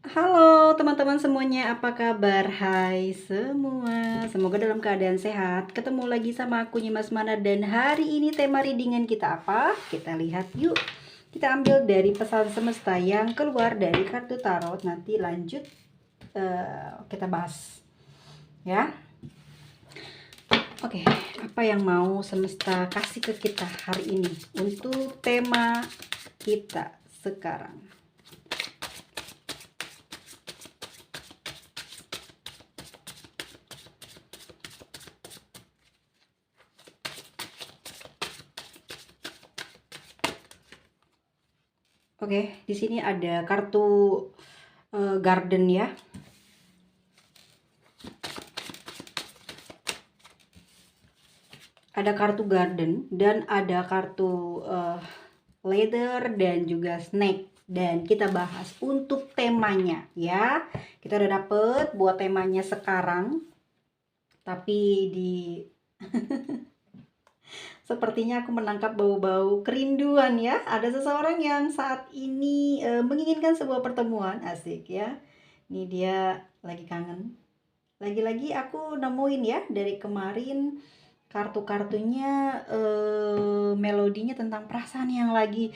Halo teman-teman semuanya, apa kabar? Hai semua, semoga dalam keadaan sehat. Ketemu lagi sama aku Nyimas Mana dan hari ini tema readingan kita apa? Kita lihat yuk. Kita ambil dari pesan semesta yang keluar dari kartu tarot. Nanti lanjut kita bahas ya. Oke, apa yang mau semesta kasih ke kita hari ini untuk tema kita sekarang? Oke, di sini ada kartu garden ya. Ada kartu garden dan ada kartu leather dan juga snake, dan kita bahas untuk temanya ya. Kita udah dapet buat temanya sekarang, tapi di sepertinya aku menangkap bau-bau kerinduan ya. Ada seseorang yang saat ini menginginkan sebuah pertemuan, asik ya. Ini dia lagi kangen. Lagi-lagi aku nemuin ya dari kemarin kartu-kartunya melodinya tentang perasaan yang lagi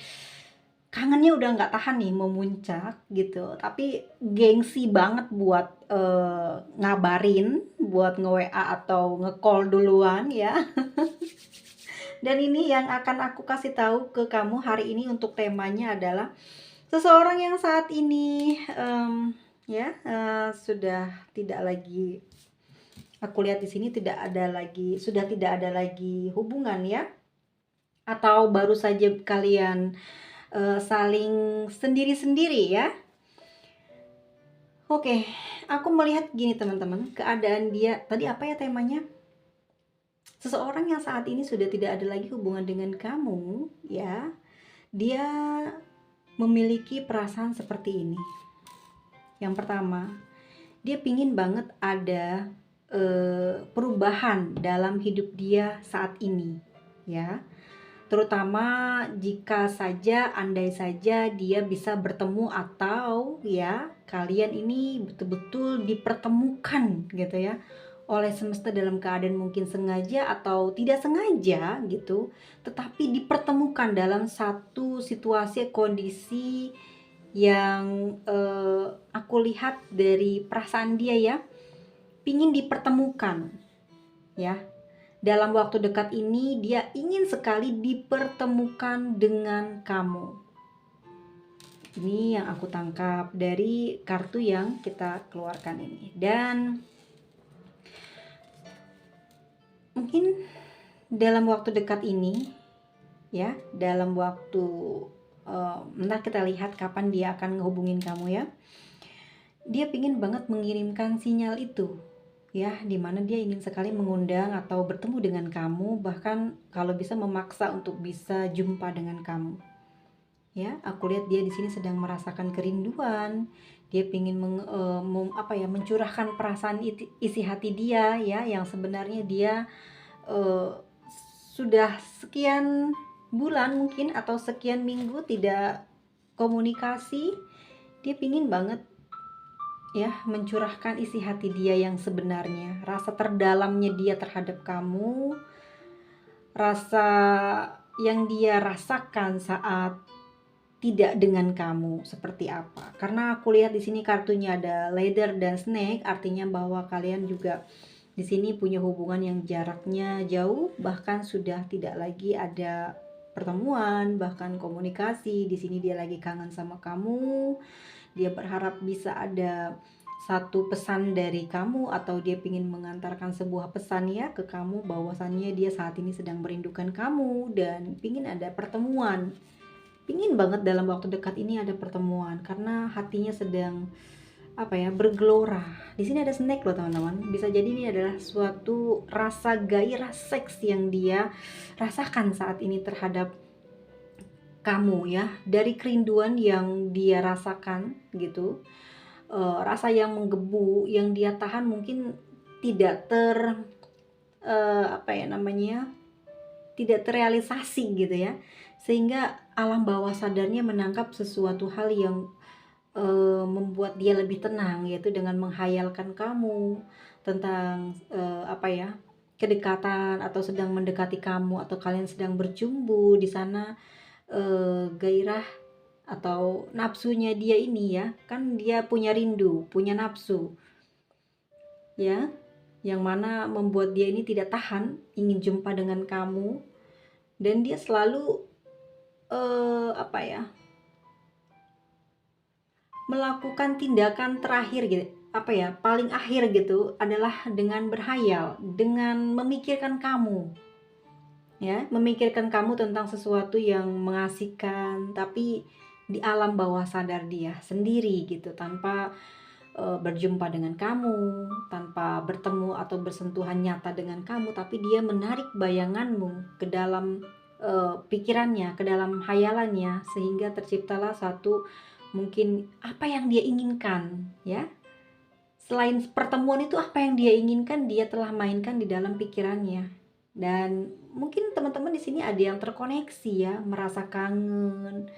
kangennya udah nggak tahan nih memuncak gitu, tapi gengsi banget buat ngabarin, buat nge-WA atau nge-call duluan ya. Dan ini yang akan aku kasih tahu ke kamu hari ini untuk temanya adalah seseorang yang saat ini sudah tidak lagi, aku lihat di sini sudah tidak ada lagi hubungan ya, atau baru saja kalian saling sendiri-sendiri ya. Oke, aku melihat gini teman-teman, keadaan dia tadi apa ya temanya? Seseorang yang saat ini sudah tidak ada lagi hubungan dengan kamu ya. Dia memiliki perasaan seperti ini. Yang pertama, dia pingin banget ada perubahan dalam hidup dia saat ini ya, terutama jika saja andai saja dia bisa bertemu atau ya kalian ini betul-betul dipertemukan gitu ya oleh semesta dalam keadaan mungkin sengaja atau tidak sengaja gitu, tetapi dipertemukan dalam satu situasi kondisi yang aku lihat dari perasaan dia ya, pingin dipertemukan ya. Dalam waktu dekat ini dia ingin sekali dipertemukan dengan kamu. Ini yang aku tangkap dari kartu yang kita keluarkan ini. Dan mungkin dalam waktu dekat ini ya, dalam waktu entah kita lihat kapan dia akan ngehubungin kamu ya. Dia pingin banget mengirimkan sinyal itu ya, dimana dia ingin sekali mengundang atau bertemu dengan kamu, bahkan kalau bisa memaksa untuk bisa jumpa dengan kamu ya. Aku lihat dia di sini sedang merasakan kerinduan. Dia pingin mencurahkan perasaan isi hati dia ya, yang sebenarnya dia sudah sekian bulan mungkin atau sekian minggu tidak komunikasi. Dia pingin banget ya mencurahkan isi hati dia yang sebenarnya, rasa terdalamnya dia terhadap kamu, rasa yang dia rasakan saat tidak dengan kamu seperti apa. Karena aku lihat di sini kartunya ada leather dan snake, artinya bahwa kalian juga di sini punya hubungan yang jaraknya jauh, bahkan sudah tidak lagi ada pertemuan, bahkan komunikasi. Di sini dia lagi kangen sama kamu. Dia berharap bisa ada satu pesan dari kamu, atau dia ingin mengantarkan sebuah pesan ya ke kamu bahwasannya dia saat ini sedang merindukan kamu dan ingin ada pertemuan. Pingin banget dalam waktu dekat ini ada pertemuan karena hatinya sedang bergelora. Di sini ada snake loh teman-teman. Bisa jadi ini adalah suatu rasa gairah seks yang dia rasakan saat ini terhadap kamu ya, dari kerinduan yang dia rasakan gitu. Rasa yang menggebu yang dia tahan mungkin tidak tidak terrealisasi gitu ya, sehingga alam bawah sadarnya menangkap sesuatu hal yang membuat dia lebih tenang, yaitu dengan menghayalkan kamu tentang, apa ya, kedekatan atau sedang mendekati kamu atau kalian sedang bercumbu di sana, gairah atau nafsunya dia ini ya, kan dia punya rindu, punya nafsu, ya, yang mana membuat dia ini tidak tahan ingin jumpa dengan kamu dan dia selalu, apa ya, melakukan tindakan terakhir gitu, apa ya, paling akhir gitu adalah dengan berhayal, dengan memikirkan kamu, ya, memikirkan kamu tentang sesuatu yang mengasihkan, tapi di alam bawah sadar dia sendiri gitu, tanpa berjumpa dengan kamu, tanpa bertemu atau bersentuhan nyata dengan kamu, tapi dia menarik bayanganmu ke dalam pikirannya, ke dalam hayalannya, sehingga terciptalah satu mungkin apa yang dia inginkan, ya. Selain pertemuan itu, apa yang dia inginkan dia telah mainkan di dalam pikirannya. Dan mungkin teman-teman di sini ada yang terkoneksi ya, merasa kangen,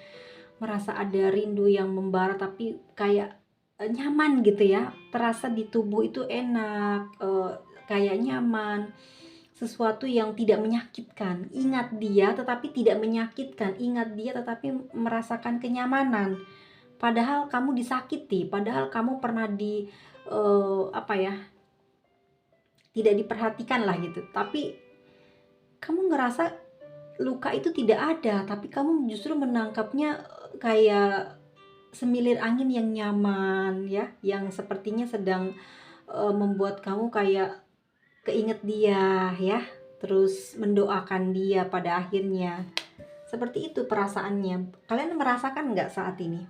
merasa ada rindu yang membara tapi kayak nyaman gitu ya, terasa di tubuh itu enak, kayak nyaman, sesuatu yang tidak menyakitkan. Ingat dia tetapi tidak menyakitkan, ingat dia tetapi merasakan kenyamanan. Padahal kamu disakiti, padahal kamu pernah apa ya, tidak diperhatikan lah gitu. Tapi kamu ngerasa luka itu tidak ada, tapi kamu justru menangkapnya kayak semilir angin yang nyaman ya, yang sepertinya sedang membuat kamu kayak keinget dia ya, terus mendoakan dia pada akhirnya. Seperti itu perasaannya. Kalian merasakan nggak saat ini?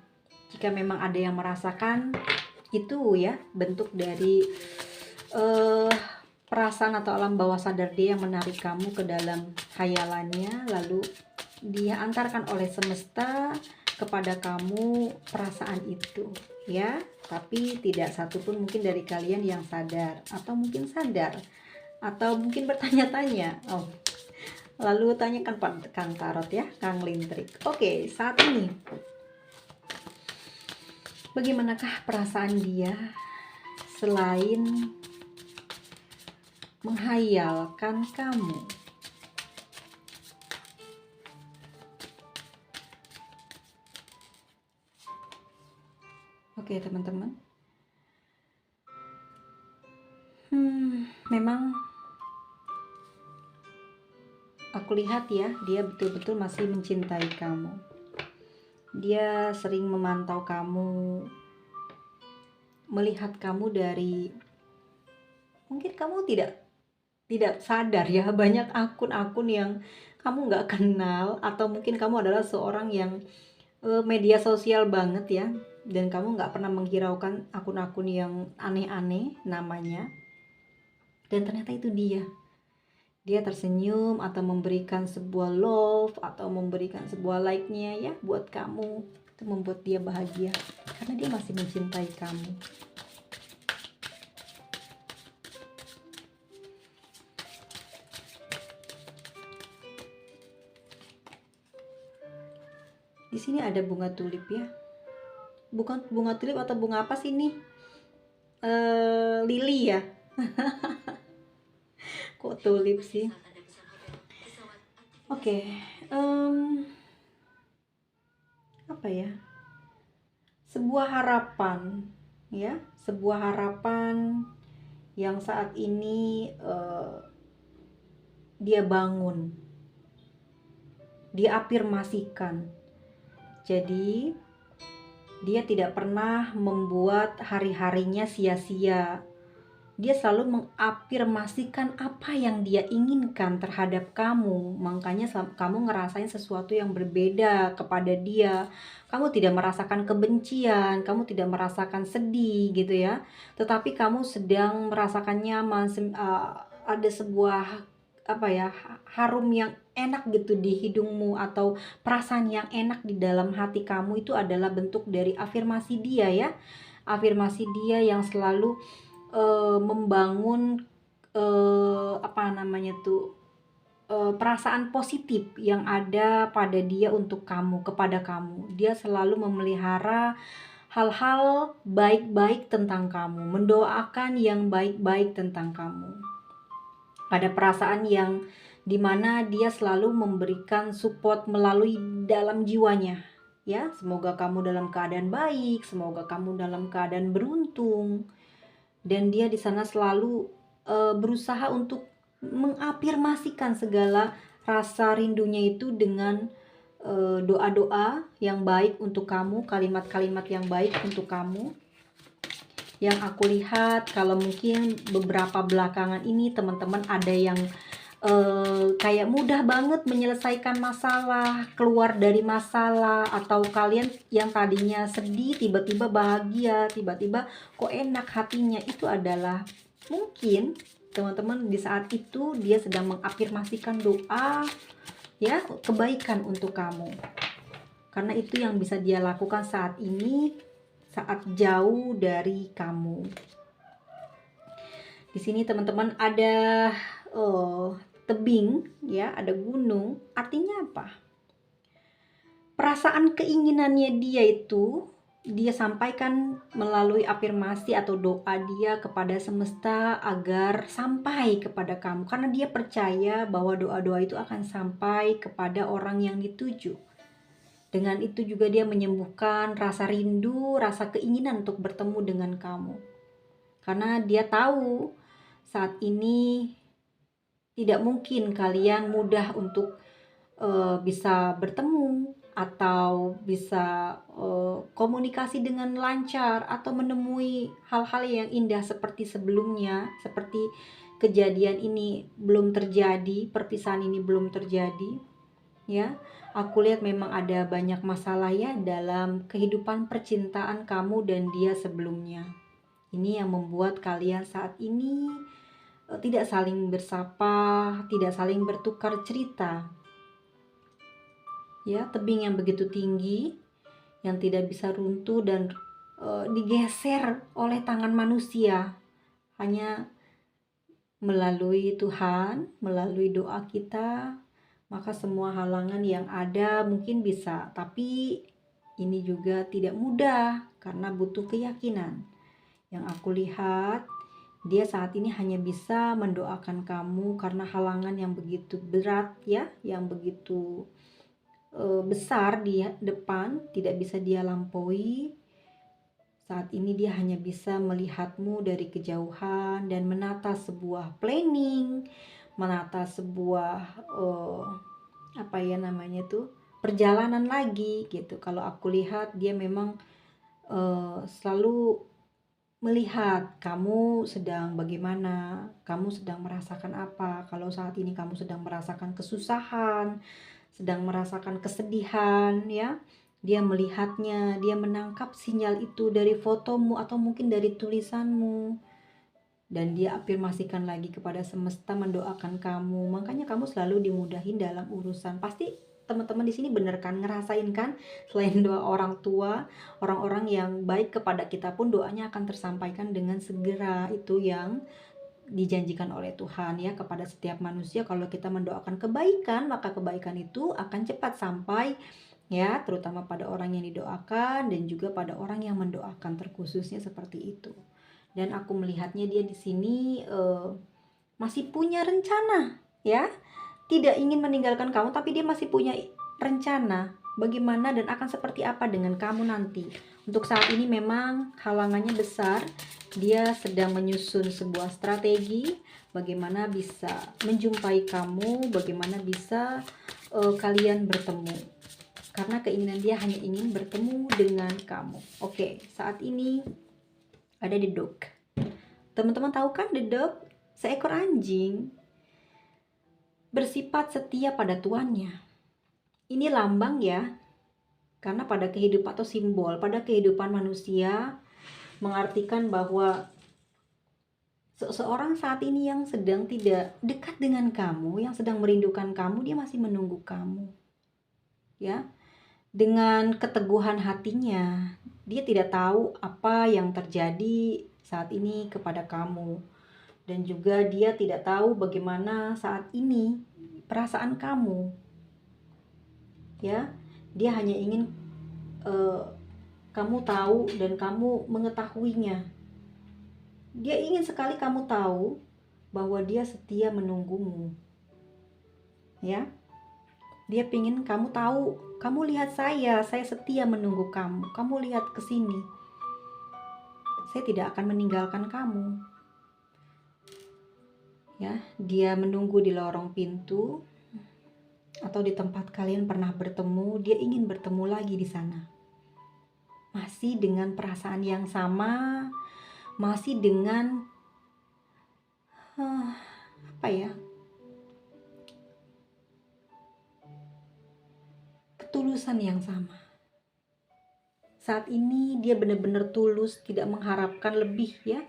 Jika memang ada yang merasakan, itu ya bentuk dari eh, perasaan atau alam bawah sadar dia yang menarik kamu ke dalam hayalannya, lalu dia antarkan oleh semesta kepada kamu perasaan itu ya, tapi tidak satupun mungkin dari kalian yang sadar, atau mungkin sadar, atau mungkin bertanya-tanya. Oh, lalu tanyakan Kang Tarot ya, Kang Lintrik. Oke, saat ini bagaimanakah perasaan dia selain menghayalkan kamu? Oke teman-teman, memang aku lihat ya, dia betul-betul masih mencintai kamu. Dia sering memantau kamu, melihat kamu dari, mungkin kamu tidak sadar ya, banyak akun-akun yang kamu nggak kenal, atau mungkin kamu adalah seorang yang media sosial banget ya, dan kamu nggak pernah menghiraukan akun-akun yang aneh-aneh namanya, dan ternyata itu dia tersenyum atau memberikan sebuah love atau memberikan sebuah like-nya ya buat kamu. Itu membuat dia bahagia karena dia masih mencintai kamu. Di sini ada bunga tulip ya. Bukan bunga tulip, atau bunga apa sih ini? Lili ya. Kok tulip sih? Oke, apa ya? Sebuah harapan ya, sebuah harapan yang saat ini dia bangun, dia afirmasikan. Jadi dia tidak pernah membuat hari-harinya sia-sia. Dia selalu mengafirmasikan apa yang dia inginkan terhadap kamu. Makanya kamu ngerasain sesuatu yang berbeda kepada dia. Kamu tidak merasakan kebencian, kamu tidak merasakan sedih gitu ya. Tetapi kamu sedang merasakan nyaman, ada sebuah apa ya, harum yang enak gitu di hidungmu, atau perasaan yang enak di dalam hati kamu. Itu adalah bentuk dari afirmasi dia ya. Afirmasi dia yang selalu membangun apa namanya tuh, perasaan positif yang ada pada dia untuk kamu, kepada kamu. Dia selalu memelihara hal-hal baik-baik tentang kamu, mendoakan yang baik-baik tentang kamu. Ada perasaan yang dimana dia selalu memberikan support melalui dalam jiwanya. Ya, semoga kamu dalam keadaan baik, semoga kamu dalam keadaan beruntung. Dan dia di sana selalu berusaha untuk mengafirmasikan segala rasa rindunya itu dengan doa-doa yang baik untuk kamu, kalimat-kalimat yang baik untuk kamu. Yang aku lihat kalau mungkin beberapa belakangan ini teman-teman ada yang kayak mudah banget menyelesaikan masalah, keluar dari masalah, atau kalian yang tadinya sedih tiba-tiba bahagia, tiba-tiba kok enak hatinya. Itu adalah mungkin teman-teman di saat itu dia sedang mengafirmasikan doa ya kebaikan untuk kamu. Karena itu yang bisa dia lakukan saat ini, saat jauh dari kamu. Di sini teman-teman ada tebing ya, ada gunung. Artinya apa? Perasaan keinginannya dia itu dia sampaikan melalui afirmasi atau doa dia kepada semesta agar sampai kepada kamu, karena dia percaya bahwa doa-doa itu akan sampai kepada orang yang dituju. Dengan itu juga dia menyembuhkan rasa rindu, rasa keinginan untuk bertemu dengan kamu. Karena dia tahu saat ini tidak mungkin kalian mudah untuk bisa bertemu atau bisa komunikasi dengan lancar atau menemui hal-hal yang indah seperti sebelumnya, seperti kejadian ini belum terjadi, perpisahan ini belum terjadi. Ya, aku lihat memang ada banyak masalah ya dalam kehidupan percintaan kamu dan dia sebelumnya. Ini yang membuat kalian saat ini tidak saling bersapa, tidak saling bertukar cerita. Ya, tebing yang begitu tinggi yang tidak bisa runtuh dan digeser oleh tangan manusia. Hanya melalui Tuhan, melalui doa kita, maka semua halangan yang ada mungkin bisa, tapi ini juga tidak mudah karena butuh keyakinan. Yang aku lihat, dia saat ini hanya bisa mendoakan kamu karena halangan yang begitu berat ya, yang begitu besar di depan, tidak bisa dia lampaui. Saat ini dia hanya bisa melihatmu dari kejauhan dan menata sebuah planning, menata sebuah perjalanan lagi gitu. Kalau aku lihat dia memang selalu melihat kamu sedang bagaimana, kamu sedang merasakan apa. Kalau saat ini kamu sedang merasakan kesusahan, sedang merasakan kesedihan ya, dia melihatnya, dia menangkap sinyal itu dari fotomu atau mungkin dari tulisanmu, dan dia afirmasikan lagi kepada semesta mendoakan kamu. Makanya kamu selalu dimudahin dalam urusan. Pasti teman-teman di sini bener kan ngerasain kan, selain doa orang tua, orang-orang yang baik kepada kita pun doanya akan tersampaikan dengan segera. Itu yang dijanjikan oleh Tuhan ya kepada setiap manusia. Kalau kita mendoakan kebaikan, maka kebaikan itu akan cepat sampai ya, terutama pada orang yang didoakan dan juga pada orang yang mendoakan, terkhususnya seperti itu. Dan aku melihatnya dia di sini masih punya rencana ya, tidak ingin meninggalkan kamu, tapi dia masih punya rencana bagaimana dan akan seperti apa dengan kamu nanti. Untuk saat ini memang halangannya besar. Dia sedang menyusun sebuah strategi bagaimana bisa menjumpai kamu, bagaimana bisa kalian bertemu. Karena keinginan dia hanya ingin bertemu dengan kamu. Oke, saat ini ada the dog. Teman-teman tahu kan the dog? Seekor anjing bersifat setia pada tuannya. Ini lambang ya, karena pada kehidupan atau simbol pada kehidupan manusia mengartikan bahwa seseorang saat ini yang sedang tidak dekat dengan kamu, yang sedang merindukan kamu, dia masih menunggu kamu. Ya, dengan keteguhan hatinya, dia tidak tahu apa yang terjadi saat ini kepada kamu. Dan juga dia tidak tahu bagaimana saat ini perasaan kamu. Ya, dia hanya ingin kamu tahu dan kamu mengetahuinya. Dia ingin sekali kamu tahu bahwa dia setia menunggumu. Ya, dia ingin kamu tahu, kamu lihat saya setia menunggu kamu. Kamu lihat ke sini. Saya tidak akan meninggalkan kamu. Ya, dia menunggu di lorong pintu atau di tempat kalian pernah bertemu. Dia ingin bertemu lagi di sana. Masih dengan perasaan yang sama, masih dengan apa ya? Ketulusan yang sama. Saat ini dia benar-benar tulus, tidak mengharapkan lebih ya,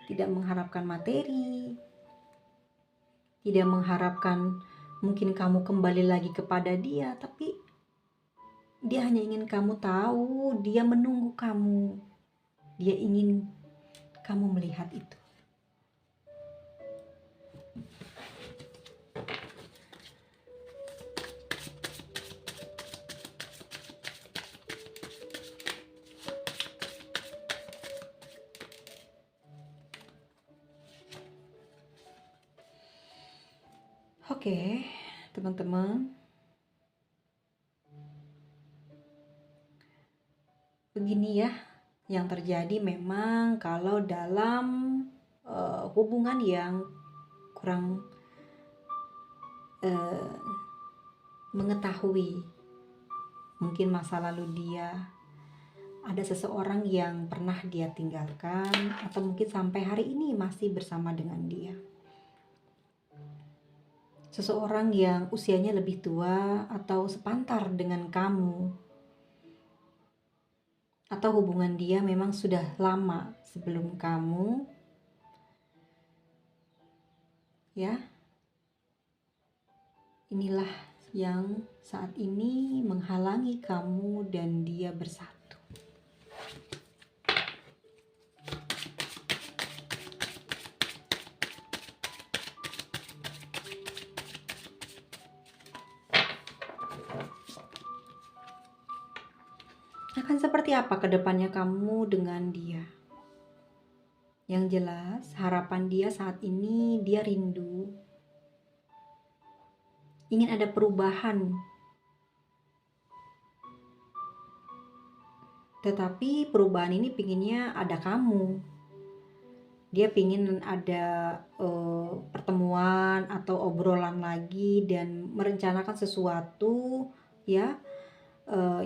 tidak mengharapkan materi, tidak mengharapkan mungkin kamu kembali lagi kepada dia, tapi dia hanya ingin kamu tahu, dia menunggu kamu. Dia ingin kamu melihat itu. Oke, teman-teman. Begini ya, yang terjadi memang kalau dalam hubungan yang kurang mengetahui mungkin masa lalu dia, ada seseorang yang pernah dia tinggalkan atau mungkin sampai hari ini masih bersama dengan dia. Seseorang yang usianya lebih tua atau sepantar dengan kamu, atau hubungan dia memang sudah lama sebelum kamu, ya. Inilah yang saat ini menghalangi kamu dan dia bersatu. Akan seperti apa kedepannya kamu dengan dia? Yang jelas harapan dia saat ini, dia rindu, ingin ada perubahan. Tetapi perubahan ini pinginnya ada kamu. Dia pingin ada pertemuan atau obrolan lagi dan merencanakan sesuatu ya,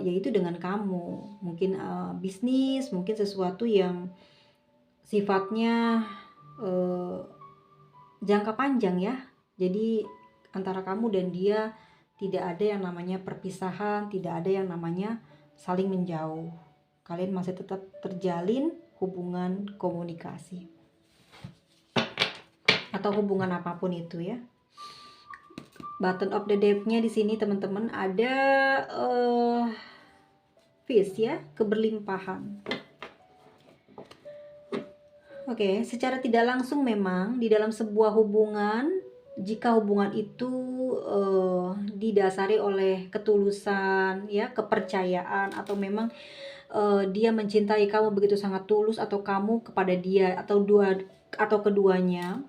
yaitu dengan kamu. Mungkin bisnis, mungkin sesuatu yang sifatnya jangka panjang ya. Jadi antara kamu dan dia tidak ada yang namanya perpisahan, tidak ada yang namanya saling menjauh. Kalian masih tetap terjalin hubungan komunikasi atau hubungan apapun itu ya. Button of the deck-nya di sini teman-teman ada fish ya, keberlimpahan. Oke, secara tidak langsung memang di dalam sebuah hubungan, jika hubungan itu didasari oleh ketulusan ya, kepercayaan, atau memang dia mencintai kamu begitu sangat tulus, atau kamu kepada dia, atau keduanya,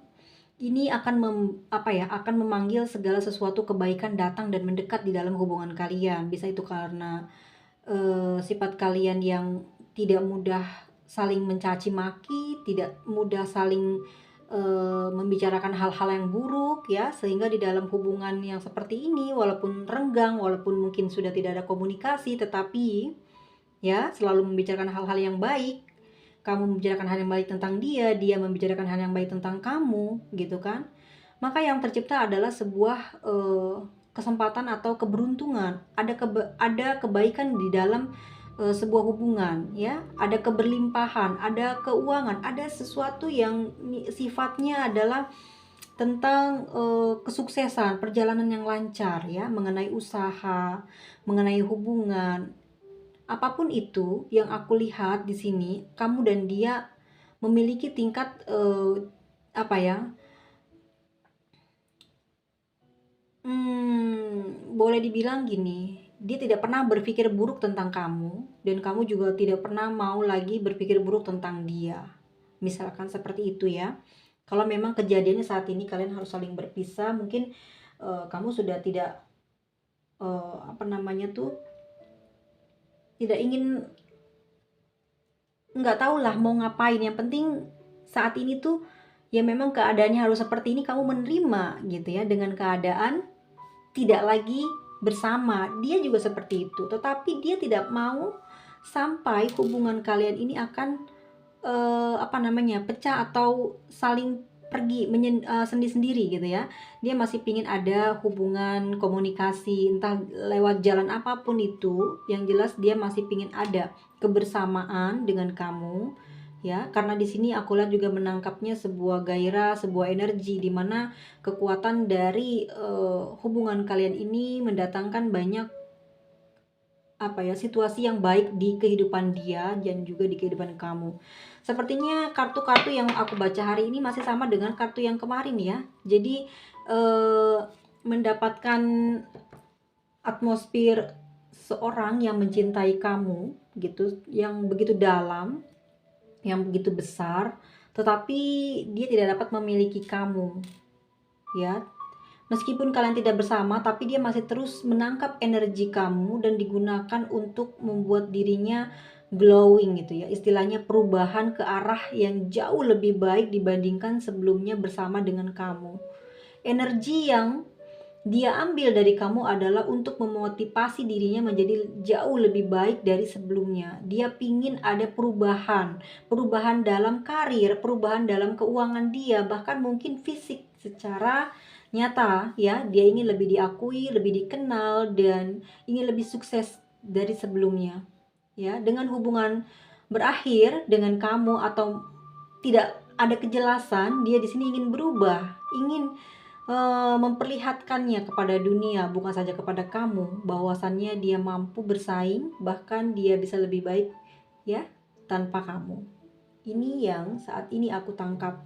ini akan akan memanggil segala sesuatu kebaikan datang dan mendekat di dalam hubungan kalian. Bisa itu karena sifat kalian yang tidak mudah saling mencaci maki, tidak mudah saling membicarakan hal-hal yang buruk ya, sehingga di dalam hubungan yang seperti ini, walaupun renggang, walaupun mungkin sudah tidak ada komunikasi, tetapi ya selalu membicarakan hal-hal yang baik. Kamu membicarakan hal yang baik tentang dia, dia membicarakan hal yang baik tentang kamu, gitu kan? Maka yang tercipta adalah sebuah kesempatan atau keberuntungan. Ada kebaikan di dalam sebuah hubungan, ya. Ada keberlimpahan, ada keuangan, ada sesuatu yang sifatnya adalah tentang kesuksesan, perjalanan yang lancar, ya, mengenai usaha, mengenai hubungan. Apapun itu yang aku lihat di sini, kamu dan dia memiliki tingkat boleh dibilang gini, dia tidak pernah berpikir buruk tentang kamu, dan kamu juga tidak pernah mau lagi berpikir buruk tentang dia. Misalkan seperti itu ya. Kalau memang kejadiannya saat ini kalian harus saling berpisah, mungkin kamu sudah tidak apa namanya tuh, tidak ingin, nggak tahu lah mau ngapain. Yang penting saat ini tuh ya memang keadaannya harus seperti ini, kamu menerima gitu ya, dengan keadaan tidak lagi bersama. Dia juga seperti itu, tetapi dia tidak mau sampai hubungan kalian ini akan apa namanya, pecah atau saling pergi sendiri-sendiri gitu ya. Dia masih pingin ada hubungan komunikasi, entah lewat jalan apapun itu. Yang jelas dia masih pingin ada kebersamaan dengan kamu ya, karena di sini aku lihat juga menangkapnya sebuah gairah, sebuah energi di mana kekuatan dari hubungan kalian ini mendatangkan banyak apa ya, situasi yang baik di kehidupan dia dan juga di kehidupan kamu. Sepertinya kartu-kartu yang aku baca hari ini masih sama dengan kartu yang kemarin ya. Jadi mendapatkan atmosfer seorang yang mencintai kamu gitu, yang begitu dalam, yang begitu besar, tetapi dia tidak dapat memiliki kamu ya. Meskipun kalian tidak bersama, tapi dia masih terus menangkap energi kamu dan digunakan untuk membuat dirinya glowing gitu ya. Istilahnya perubahan ke arah yang jauh lebih baik dibandingkan sebelumnya bersama dengan kamu. Energi yang dia ambil dari kamu adalah untuk memotivasi dirinya menjadi jauh lebih baik dari sebelumnya. Dia pingin ada perubahan, perubahan dalam karir, perubahan dalam keuangan dia, bahkan mungkin fisik secara nyata ya. Dia ingin lebih diakui, lebih dikenal, dan ingin lebih sukses dari sebelumnya. Ya, dengan hubungan berakhir dengan kamu atau tidak ada kejelasan, dia di sini ingin berubah, ingin memperlihatkannya kepada dunia, bukan saja kepada kamu, bahwasannya dia mampu bersaing, bahkan dia bisa lebih baik ya tanpa kamu. Ini yang saat ini aku tangkap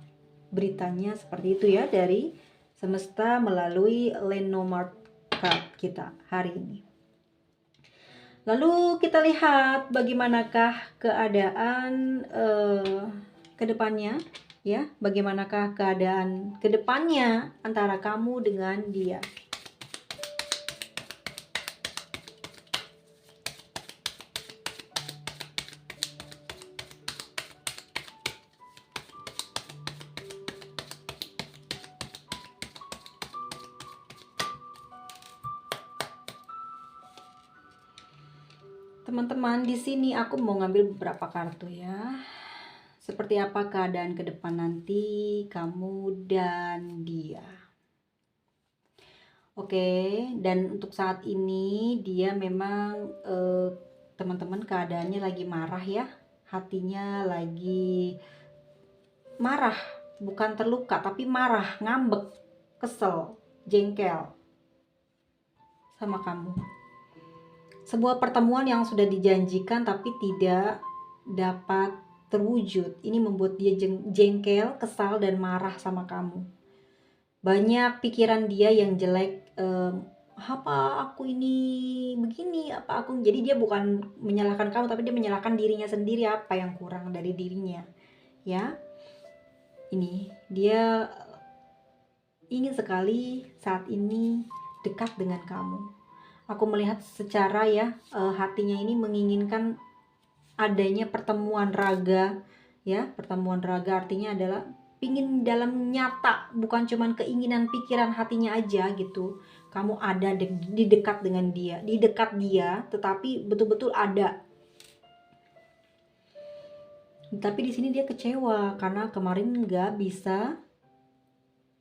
beritanya seperti itu ya, dari semesta melalui Lenormand card kita hari ini. Lalu kita lihat bagaimanakah keadaan kedepannya ya, bagaimanakah keadaan kedepannya antara kamu dengan dia. Teman-teman, di sini aku mau ngambil beberapa kartu ya. Seperti apa keadaan ke depan nanti kamu dan dia. Oke, dan untuk saat ini dia memang teman-teman keadaannya lagi marah ya. Hatinya lagi marah, bukan terluka tapi marah, ngambek, kesel, jengkel sama kamu. Sebuah pertemuan yang sudah dijanjikan tapi tidak dapat terwujud. Ini membuat dia jengkel, kesal, dan marah sama kamu. Banyak pikiran dia yang jelek, apa aku ini begini, apa aku. Jadi dia bukan menyalahkan kamu, tapi dia menyalahkan dirinya sendiri, apa yang kurang dari dirinya ya. Ini dia ingin sekali saat ini dekat dengan kamu. Aku melihat secara ya, hatinya ini menginginkan adanya pertemuan raga ya. Pertemuan raga artinya adalah pingin dalam nyata, bukan cuman keinginan pikiran hatinya aja gitu. Kamu ada di dekat dengan dia, di dekat dia, tetapi betul-betul ada. Tapi di sini dia kecewa karena kemarin nggak bisa,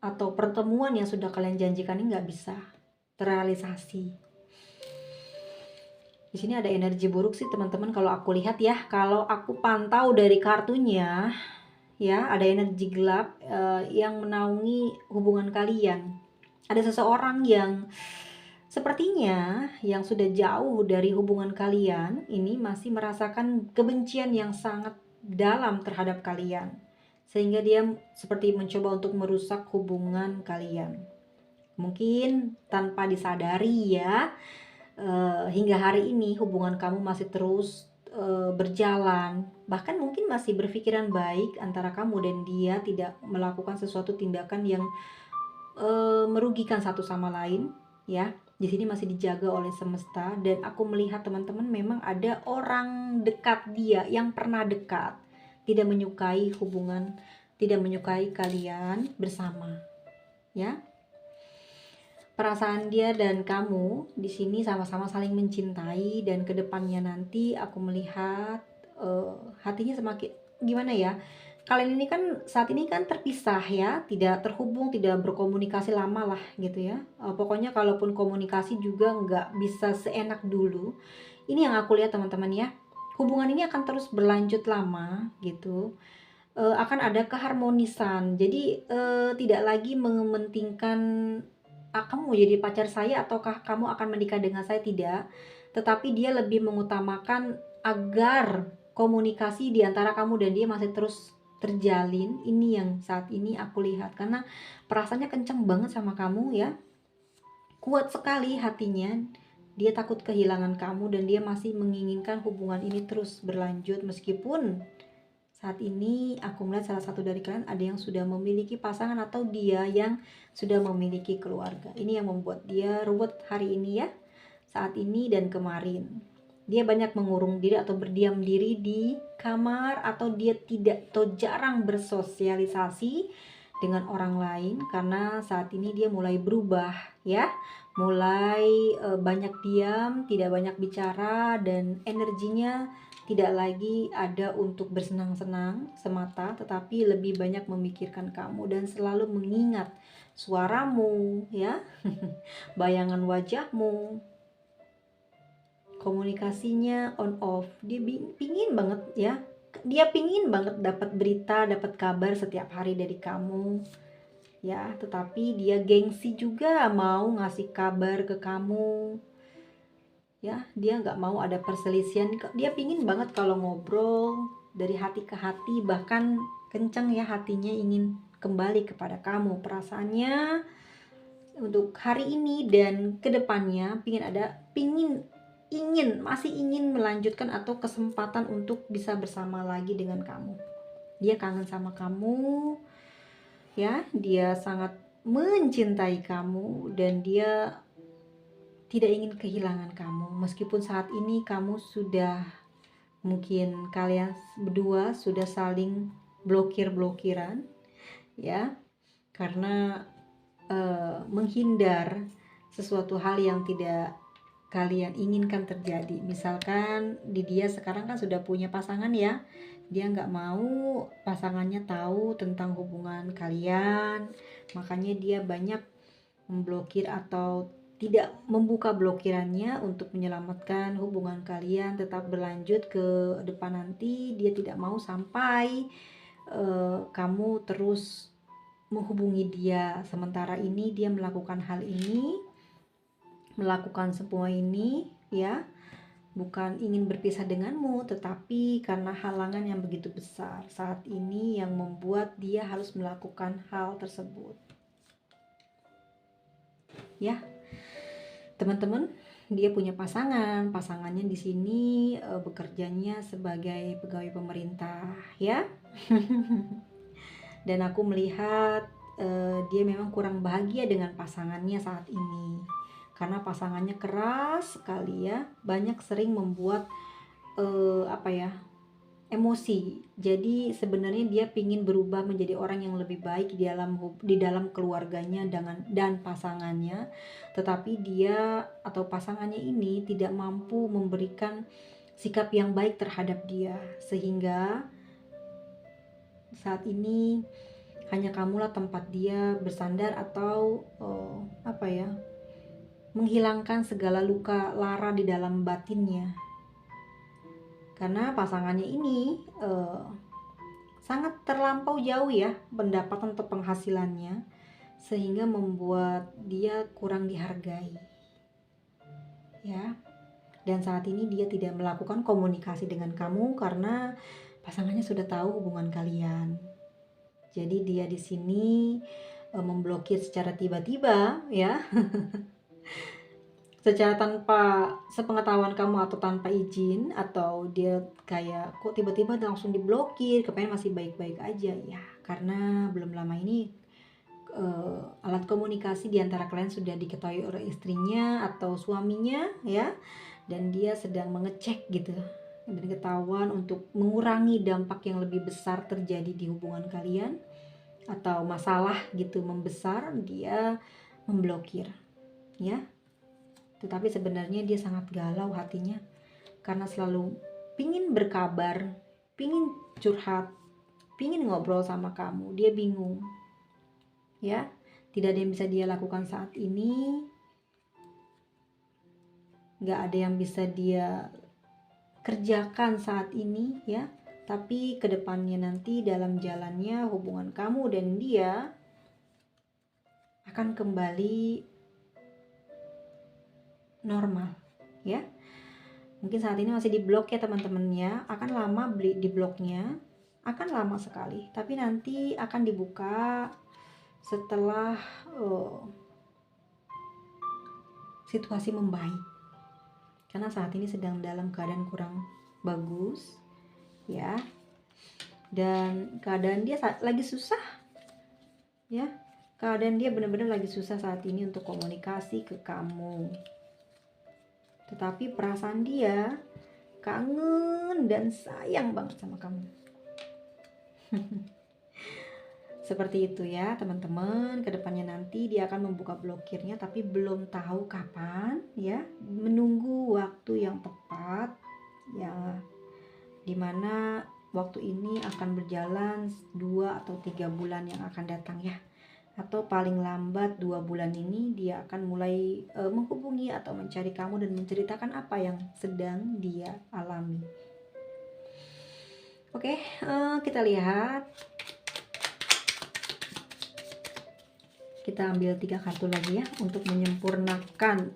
atau pertemuan yang sudah kalian janjikan ini nggak bisa terrealisasi. Di sini ada energi buruk sih teman-teman, kalau aku lihat ya, kalau aku pantau dari kartunya ya, ada energi gelap yang menaungi hubungan kalian. Ada seseorang yang sepertinya yang sudah jauh dari hubungan kalian ini masih merasakan kebencian yang sangat dalam terhadap kalian, sehingga dia seperti mencoba untuk merusak hubungan kalian. Mungkin tanpa disadari ya. hingga hari ini hubungan kamu masih terus berjalan, bahkan mungkin masih berpikiran baik antara kamu dan dia, tidak melakukan sesuatu tindakan yang merugikan satu sama lain, ya. Di sini masih dijaga oleh semesta, dan aku melihat teman-teman memang ada orang dekat dia yang pernah dekat, tidak menyukai hubungan, tidak menyukai kalian bersama, ya. Perasaan dia dan kamu di sini sama-sama saling mencintai, dan kedepannya nanti aku melihat hatinya semakin gimana ya. Kalian ini kan saat ini kan terpisah ya, tidak terhubung, tidak berkomunikasi lama lah gitu ya. Pokoknya kalaupun komunikasi juga nggak bisa seenak dulu. Ini yang aku lihat teman-teman ya. Hubungan ini akan terus berlanjut lama gitu. Akan ada keharmonisan. Jadi tidak lagi mementingkan kamu mau jadi pacar saya ataukah kamu akan menikah dengan saya, tidak. Tetapi dia lebih mengutamakan agar komunikasi di antara kamu dan dia masih terus terjalin. Ini yang saat ini aku lihat, karena perasaannya kencang banget sama kamu ya. Kuat sekali hatinya. Dia takut kehilangan kamu dan dia masih menginginkan hubungan ini terus berlanjut, meskipun saat ini aku melihat salah satu dari kalian ada yang sudah memiliki pasangan atau dia yang sudah memiliki keluarga. Ini yang membuat dia ruwet hari ini ya, saat ini dan kemarin. Dia banyak mengurung diri atau berdiam diri di kamar, atau dia tidak atau jarang bersosialisasi dengan orang lain, karena saat ini dia mulai berubah ya, mulai banyak diam, tidak banyak bicara, dan energinya tidak lagi ada untuk bersenang-senang semata, tetapi lebih banyak memikirkan kamu dan selalu mengingat suaramu ya, bayangan wajahmu, komunikasinya on off. Dia pingin banget ya, dia pingin banget dapat berita, dapat kabar setiap hari dari kamu ya, tetapi dia gengsi juga mau ngasih kabar ke kamu ya. Dia nggak mau ada perselisihan, dia pingin banget kalau ngobrol dari hati ke hati, bahkan kenceng ya hatinya, ingin kembali kepada kamu. Perasaannya untuk hari ini dan kedepannya masih ingin melanjutkan atau kesempatan untuk bisa bersama lagi dengan kamu. Dia kangen sama kamu ya, dia sangat mencintai kamu dan dia tidak ingin kehilangan kamu. Meskipun saat ini kamu sudah, mungkin kalian berdua sudah saling blokir-blokiran ya, karena menghindar sesuatu hal yang tidak kalian inginkan terjadi. Misalkan di dia sekarang kan sudah punya pasangan ya, dia nggak mau pasangannya tahu tentang hubungan kalian, makanya dia banyak memblokir atau tidak membuka blokirannya untuk menyelamatkan hubungan kalian tetap berlanjut ke depan nanti. Dia tidak mau sampai kamu terus menghubungi dia. Sementara ini dia melakukan hal ini, melakukan semua ini ya, bukan ingin berpisah denganmu, tetapi karena halangan yang begitu besar saat ini yang membuat dia harus melakukan hal tersebut ya. Teman-teman, dia punya pasangannya di sini bekerjanya sebagai pegawai pemerintah ya. Dan aku melihat dia memang kurang bahagia dengan pasangannya saat ini, karena pasangannya keras sekali ya, banyak sering membuat emosi. Jadi sebenarnya dia pingin berubah menjadi orang yang lebih baik di dalam keluarganya dan pasangannya, tetapi dia atau pasangannya ini tidak mampu memberikan sikap yang baik terhadap dia, sehingga saat ini hanya kamulah tempat dia bersandar atau menghilangkan segala luka lara di dalam batinnya. Karena pasangannya ini sangat terlampau jauh ya pendapatan atau penghasilannya, sehingga membuat dia kurang dihargai ya. Dan saat ini dia tidak melakukan komunikasi dengan kamu karena pasangannya sudah tahu hubungan kalian. Jadi dia di sini memblokir secara tiba-tiba ya. secara tanpa sepengetahuan kamu atau tanpa izin, atau dia kayak kok tiba-tiba langsung diblokir, kepengen masih baik-baik aja ya, karena belum lama ini alat komunikasi di antara kalian sudah diketahui oleh istrinya atau suaminya ya, dan dia sedang mengecek gitu, dan ketahuan untuk mengurangi dampak yang lebih besar terjadi di hubungan kalian atau masalah gitu membesar, dia memblokir ya. Tetapi sebenarnya dia sangat galau hatinya karena selalu pingin berkabar, pingin curhat, pingin ngobrol sama kamu. Dia bingung ya, tidak ada yang bisa dia lakukan saat ini, gak ada yang bisa dia kerjakan saat ini ya. Tapi kedepannya nanti dalam jalannya hubungan kamu dan dia akan kembali normal ya. Mungkin saat ini masih di blok ya teman-teman ya, akan lama beli di bloknya, akan lama sekali, tapi nanti akan dibuka setelah situasi membaik, karena saat ini sedang dalam keadaan kurang bagus ya, dan keadaan dia lagi susah ya, keadaan dia benar-benar lagi susah saat ini untuk komunikasi ke kamu. Tetapi perasaan dia kangen dan sayang banget sama kamu. Seperti itu ya teman-teman. Kedepannya nanti dia akan membuka blokirnya, tapi belum tahu kapan ya. Menunggu waktu yang tepat ya, dimana waktu ini akan berjalan 2 atau 3 bulan yang akan datang ya, atau paling lambat 2 bulan ini dia akan mulai menghubungi atau mencari kamu dan menceritakan apa yang sedang dia alami. Oke, kita lihat. Kita ambil 3 kartu lagi ya untuk menyempurnakan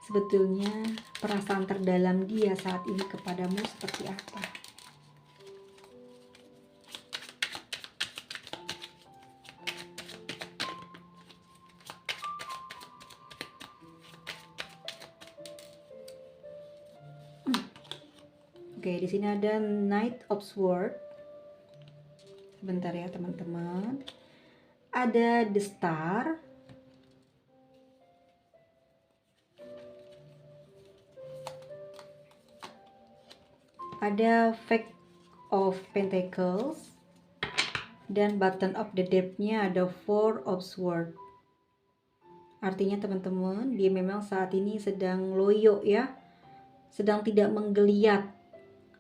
sebetulnya perasaan terdalam dia saat ini kepadamu seperti apa. Oke, di sini ada Knight of Swords. Sebentar ya teman-teman. Ada The Star. Ada Fact of Pentacles. Dan Button of the Death-nya ada Four of Swords. Artinya teman-teman, dia memang saat ini sedang loyo ya. Sedang tidak menggeliat,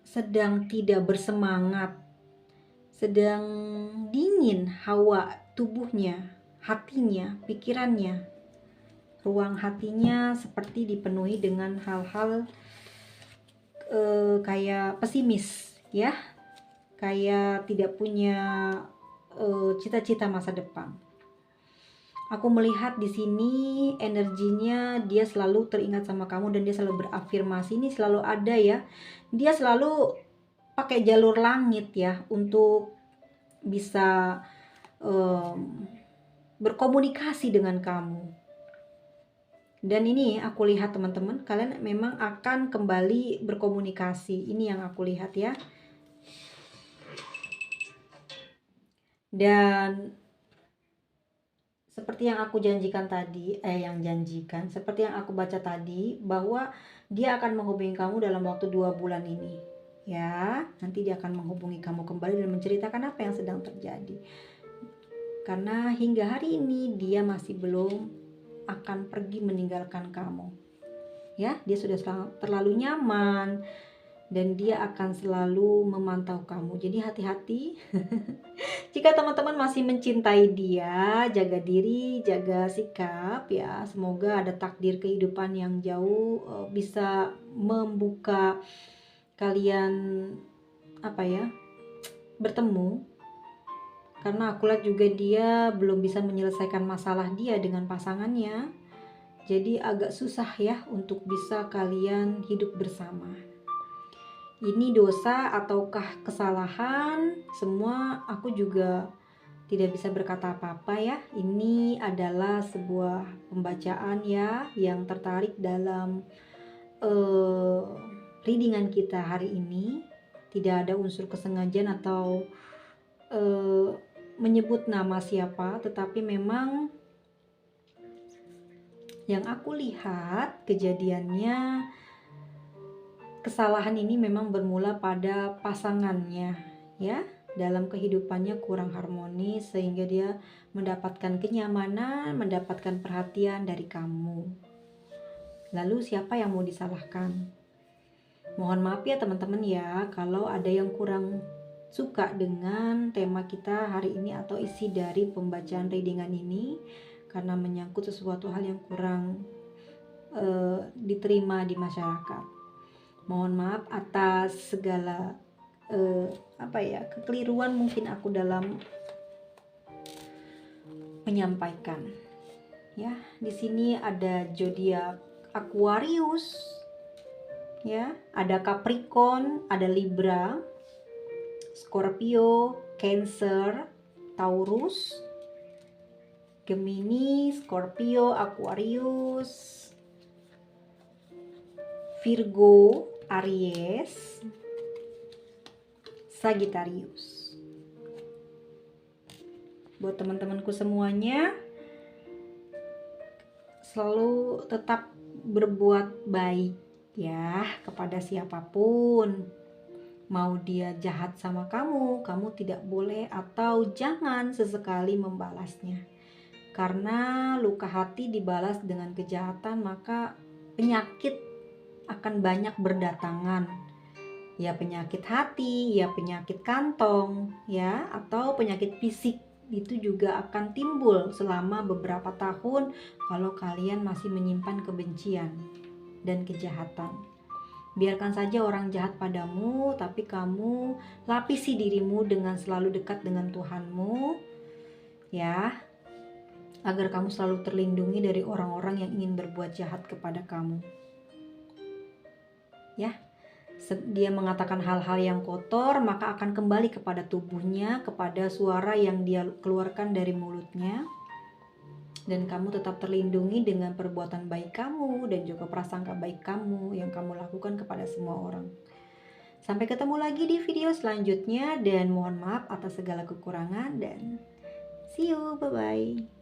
sedang tidak bersemangat, sedang dingin hawa tubuhnya, hatinya, pikirannya. Ruang hatinya seperti dipenuhi dengan hal-hal kayak pesimis ya, kayak tidak punya cita-cita masa depan. Aku melihat di sini energinya dia selalu teringat sama kamu dan dia selalu berafirmasi, ini selalu ada ya. Dia selalu pakai jalur langit ya untuk bisa berkomunikasi dengan kamu. Dan ini aku lihat teman-teman, kalian memang akan kembali berkomunikasi. Ini yang aku lihat ya. Dan seperti yang aku janjikan tadi, seperti yang aku baca tadi, bahwa dia akan menghubungi kamu dalam waktu 2 bulan ini. Ya, nanti dia akan menghubungi kamu kembali dan menceritakan apa yang sedang terjadi. Karena hingga hari ini dia masih belum akan pergi meninggalkan kamu. Ya, dia sudah terlalu nyaman dan dia akan selalu memantau kamu. Jadi hati-hati. Jika teman-teman masih mencintai dia, jaga diri, jaga sikap ya. Semoga ada takdir kehidupan yang jauh bisa membuka kalian bertemu. Karena aku lihat juga dia belum bisa menyelesaikan masalah dia dengan pasangannya. Jadi agak susah ya untuk bisa kalian hidup bersama. Ini dosa ataukah kesalahan, semua aku juga tidak bisa berkata apa-apa ya. Ini adalah sebuah pembacaan ya yang tertarik dalam readingan kita hari ini. Tidak ada unsur kesengajaan atau menyebut nama siapa, tetapi memang yang aku lihat kejadiannya, kesalahan ini memang bermula pada pasangannya ya. Dalam kehidupannya kurang harmonis sehingga dia mendapatkan kenyamanan, mendapatkan perhatian dari kamu. Lalu siapa yang mau disalahkan? Mohon maaf ya teman-teman ya kalau ada yang kurang suka dengan tema kita hari ini atau isi dari pembacaan readingan ini, karena menyangkut sesuatu hal yang kurang diterima di masyarakat. Mohon maaf atas segala kekeliruan mungkin aku dalam menyampaikan. Ya, di sini ada zodiak Aquarius, ya, ada Capricorn, ada Libra, Scorpio, Cancer, Taurus, Gemini, Scorpio, Aquarius, Virgo, Aries, Sagittarius. Buat teman-temanku semuanya, selalu tetap berbuat baik ya kepada siapapun. Mau dia jahat sama kamu, kamu tidak boleh atau jangan sesekali membalasnya. Karena luka hati dibalas dengan kejahatan, maka penyakit akan banyak berdatangan. Ya penyakit hati, ya penyakit kantong, ya atau penyakit fisik itu juga akan timbul selama beberapa tahun kalau kalian masih menyimpan kebencian dan kejahatan. Biarkan saja orang jahat padamu, tapi kamu lapisi dirimu dengan selalu dekat dengan Tuhanmu, ya, agar kamu selalu terlindungi dari orang-orang yang ingin berbuat jahat kepada kamu. Ya, dia mengatakan hal-hal yang kotor, maka akan kembali kepada tubuhnya, kepada suara yang dia keluarkan dari mulutnya. Dan kamu tetap terlindungi dengan perbuatan baik kamu dan juga prasangka baik kamu yang kamu lakukan kepada semua orang. Sampai ketemu lagi di video selanjutnya, dan mohon maaf atas segala kekurangan, dan see you, bye-bye.